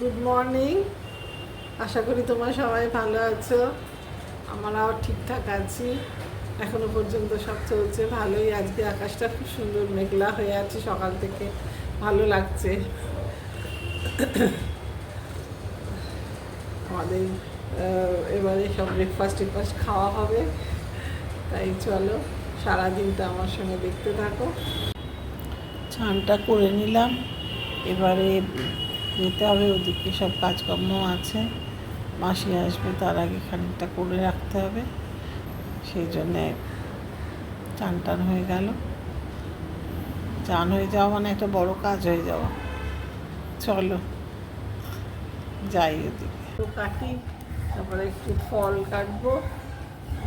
Good morning. আশা করি তোমরা সবাই ভালো আছো। আমরাও ঠিকঠাক আছি। এখনো পর্যন্ত সব চলছে ভালোই। আজকে আকাশটা খুব সুন্দর মেঘলা হয়ে আছে, সকাল থেকে ভালো লাগছে। আমাদের এবারে সব ব্রেকফাস্ট খাওয়া হবে, তাই চলো সারাদিনটা আমার সঙ্গে দেখতে থাকো। স্নানটা করে নিলাম, এবারে যেতে হবে, ওদিকে সব কাজকর্ম আছে। মাসি আসবে, তার আগে খানিকটা করে রাখতে হবে, সেই জন্যে চান টান হয়ে গেল। চান হয়ে যাওয়া মানে একটা বড় কাজ হয়ে যাওয়া। চলো যাই ওদিকে, তো কাটি, তারপরে একটু ফল কাটবো।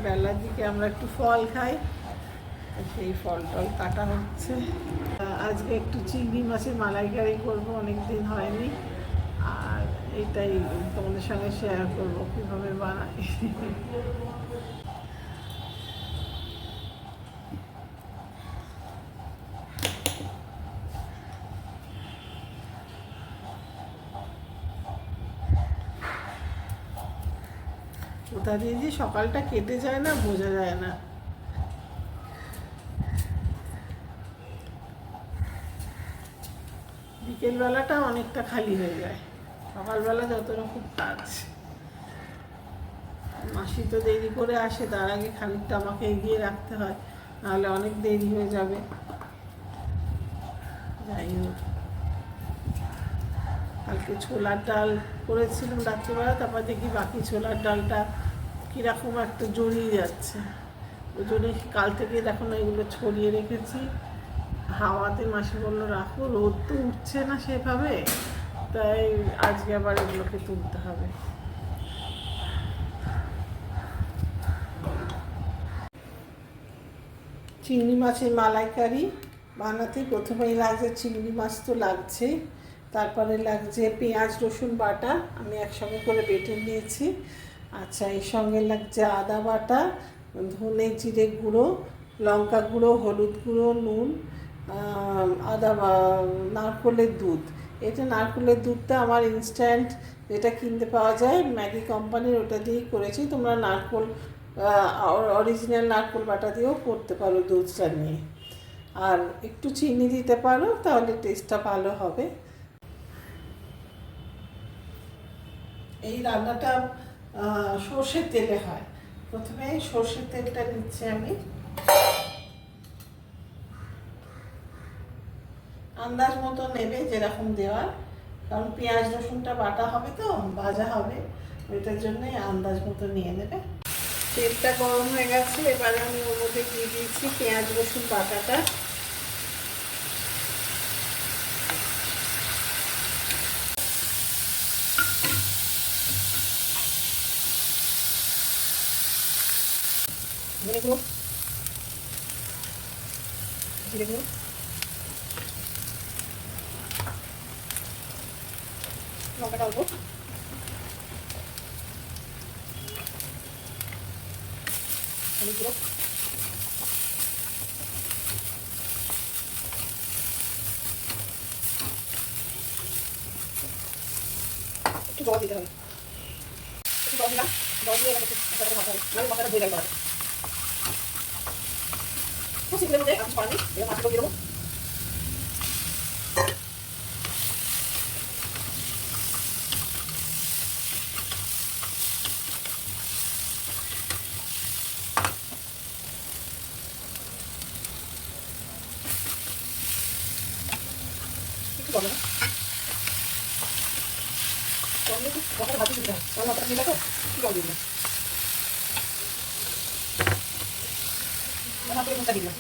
বেলার দিকে আমরা একটু ফল খাই, সেই ফল টল কাটা হচ্ছে। আজকে একটু চিংড়ি মাছের মালাইকারি করবো, অনেক দিন হয়নি, আর এটাই তোমাদের সঙ্গে শেয়ার করবো কীভাবে বানাই। কোথা দিয়ে যে সকালটা কেটে যায় না, বোঝা যায় না। বিকেলবেলাটা অনেকটা খালি হয়ে যায়, সকালবেলা যত রকম কাজ। মাসি তো দেরি করে আসে, তার আগে খানিকটা আমাকে এগিয়ে রাখতে হয়, নাহলে অনেক দেরি হয়ে যাবে। যাই হোক, কালকে ছোলার ডাল করেছিলাম রাত্রিবেলা, তারপর দেখি বাকি ছোলার ডালটা কীরকম একটা জড়িয়ে যাচ্ছে। ওই জন্য কাল থেকে দেখো না, এগুলো ছড়িয়ে রেখেছি হাওয়াতে। মাসি বললো রাখো, রোদ তো উঠছে না সেভাবে, তাই আজকে আবার এগুলোকে তুলতে হবে। চিংড়ি মাছের মালাইকারি বানাতে প্রথমেই লাগছে চিংড়ি মাছ, তো লাগছেই। তারপরে লাগছে পেঁয়াজ রসুন বাটা, আমি একসঙ্গে করে বেটে নিয়েছি। আচ্ছা, এর সঙ্গে লাগছে আদা বাটা, ধনে জিরে গুঁড়ো, লঙ্কা গুঁড়ো, হলুদ গুঁড়ো, নুন, নারকোলের দুধ। এটা নারকোলের দুধটা আমার ইনস্ট্যান্ট যেটা কিনতে পাওয়া যায় ম্যাগি কোম্পানির, ওটা দিয়েই করেছি। তোমরা নারকোল অরিজিনাল নারকোল বাটা দিয়েও করতে পারো দুধটা নিয়ে, আর একটু চিনি দিতে পারো, তাহলে টেস্টটা ভালো হবে। এই রান্নাটা সর্ষের তেলে হয়। প্রথমে সর্ষের তেলটা নিচ্ছি আমি, আন্দাজ মতো নেবে যেরকম দেওয়ার, কারণ পেঁয়াজ রসুনটা বাটা হবে তো, ভাজা হবে, ওইটার জন্যই আন্দাজ মতো নিয়ে নেবে। তেলটা গরম হয়ে গেছে, এবারে আমি ওর মধ্যে দিয়ে দিয়েছি পেঁয়াজ রসুন বাটাটা। জিরে গুঁড়ো, জিরে গুঁড়ো, লঙ্কাটা অল্প, হলুদ গুঁড়ো, একটু জল দিতে হবে, একটু জল দিলাম, জল দিয়ে একটু ভাজা হবে, মানে মশলাটা ধুয়ে যাবে। খুব শীঘ্রের মধ্যে আমি করা নেই, এবার মাছগুলো দিয়ে দেবো। একটু জল দেবো, জল দিয়ে মশলাটা ভাজতে দিতে হবে, কারণ মশলাটা দিয়ে তো একটু জল দিয়ে দিলাম, মাছগুলো ভুষা দিলাম।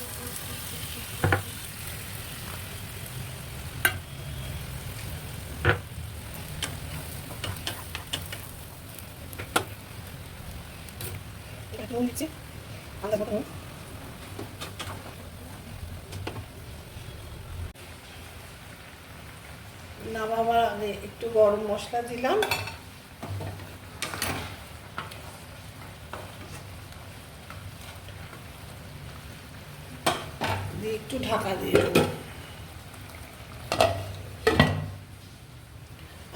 এটা নুন দিচ্ছি, আন্দাজ মতো নুন, নামাবার আগে একটু গরম মশলা দিলাম, দিয়ে একটু ঢাকা দিয়ে দেবো।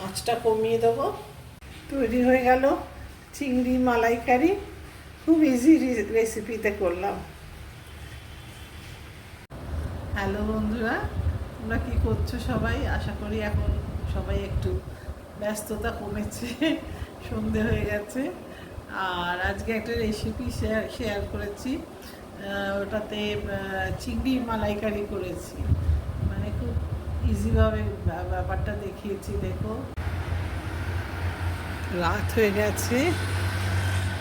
আঁচটা কমিয়ে দেবো। তৈরি হয়ে গেল চিংড়ি মালাইকারি। খুব ইজি রেসিপিতে করলাম। হ্যালো বন্ধুরা, তোমরা কী করছো সবাই? আশা করি এখন সবাই একটু ব্যস্ততা কমেছে, সন্ধে হয়ে গেছে। আর আজকে একটা রেসিপি শেয়ার করেছি, ওটাতে চিংড়ি মালাইকারি করেছি। মানে খুব ইজিভাবে ব্যাপারটা দেখিয়েছি। দেখো, রাত হয়ে গেছে,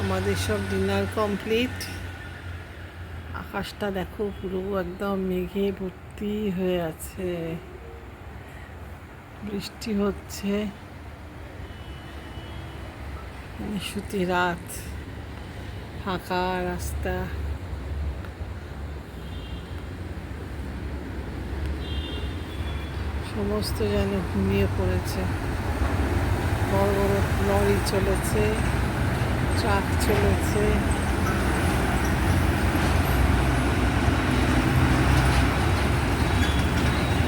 আমাদের সব ডিনার কমপ্লিট। আকাশটা দেখো পুরো একদম মেঘে ভর্তি হয়ে আছে, বৃষ্টি হচ্ছে, সুতি রাত, ফাঁকা রাস্তা। সমস্ত যেন ঘুমিয়ে পড়েছে। বড় বড় লরি চলেছে, ট্রাক চলেছে,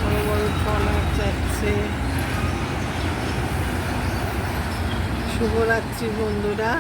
বড় বড় ট্রলার যাচ্ছে। শুভরাত্রি বন্ধুরা।